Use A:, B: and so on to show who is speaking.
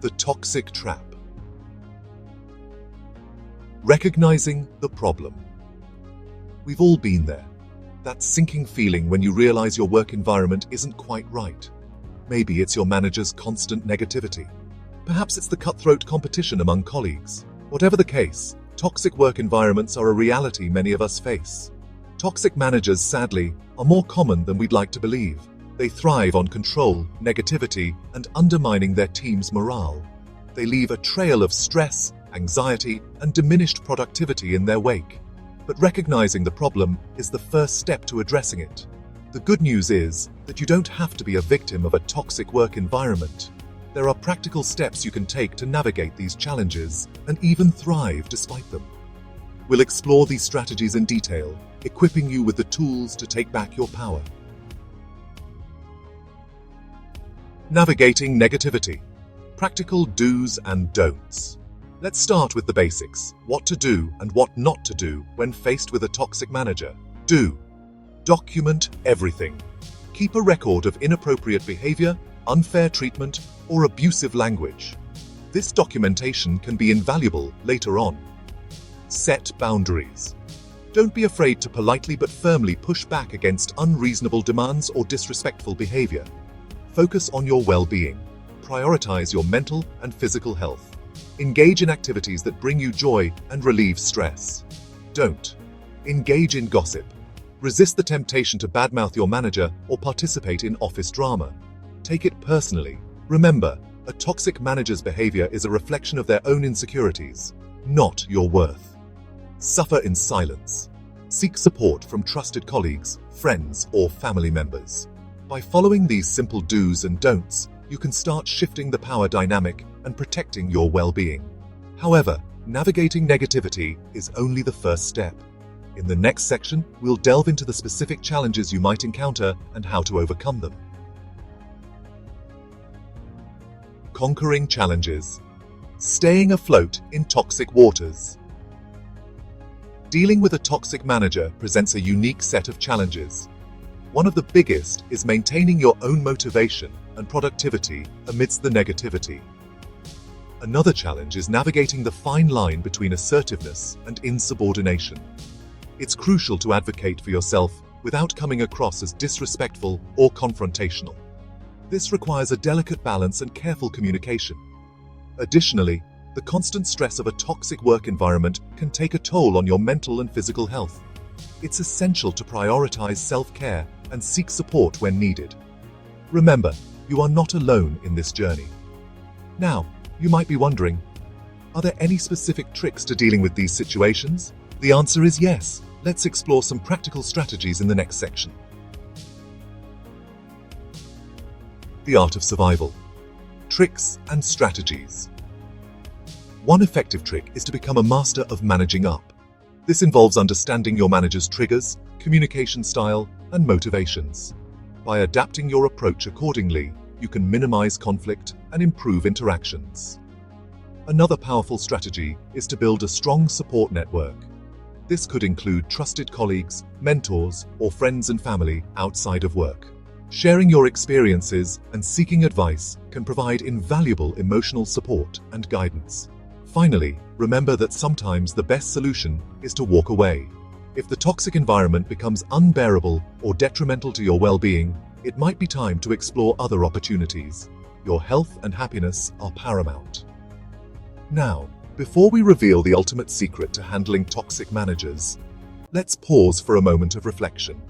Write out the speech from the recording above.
A: The toxic trap. Recognizing the problem. We've all been there. That sinking feeling when you realize your work environment isn't quite right. Maybe it's your manager's constant negativity. Perhaps it's the cutthroat competition among colleagues. Whatever the case, toxic work environments are a reality many of us face. Toxic managers, sadly, are more common than we'd like to believe. They thrive on control, negativity, and undermining their team's morale. They leave a trail of stress, anxiety, and diminished productivity in their wake. But recognizing the problem is the first step to addressing it. The good news is that you don't have to be a victim of a toxic work environment. There are practical steps you can take to navigate these challenges and even thrive despite them. We'll explore these strategies in detail, equipping you with the tools to take back your power. Navigating negativity. Practical do's and don'ts. Let's start with the basics. What to do and what not to do when faced with a toxic manager. Do. Document everything. Keep a record of inappropriate behavior, unfair treatment, or abusive language. This documentation can be invaluable later on. Set boundaries. Don't be afraid to politely but firmly push back against unreasonable demands or disrespectful behavior. Focus on your well-being. Prioritize your mental and physical health. Engage in activities that bring you joy and relieve stress. Don't. Engage in gossip. Resist the temptation to badmouth your manager or participate in office drama. Take it personally. Remember, a toxic manager's behavior is a reflection of their own insecurities, not your worth. Suffer in silence. Seek support from trusted colleagues, friends, or family members. By following these simple do's and don'ts, you can start shifting the power dynamic and protecting your well-being. However, navigating negativity is only the first step. In the next section, we'll delve into the specific challenges you might encounter and how to overcome them. Conquering challenges. Staying afloat in toxic waters. Dealing with a toxic manager presents a unique set of challenges. One of the biggest is maintaining your own motivation and productivity amidst the negativity. Another challenge is navigating the fine line between assertiveness and insubordination. It's crucial to advocate for yourself without coming across as disrespectful or confrontational. This requires a delicate balance and careful communication. Additionally, the constant stress of a toxic work environment can take a toll on your mental and physical health. It's essential to prioritize self-care and seek support when needed. Remember, you are not alone in this journey. Now, you might be wondering, are there any specific tricks to dealing with these situations? The answer is yes. Let's explore some practical strategies in the next section. The art of survival. Tricks and strategies. One effective trick is to become a master of managing up. This involves understanding your manager's triggers, communication style, and motivations. By adapting your approach accordingly, you can minimize conflict and improve interactions. Another powerful strategy is to build a strong support network. This could include trusted colleagues, mentors, or friends and family outside of work. Sharing your experiences and seeking advice can provide invaluable emotional support and guidance. Finally, remember that sometimes the best solution is to walk away. If the toxic environment becomes unbearable or detrimental to your well-being, it might be time to explore other opportunities. Your health and happiness are paramount. Now, before we reveal the ultimate secret to handling toxic managers, let's pause for a moment of reflection.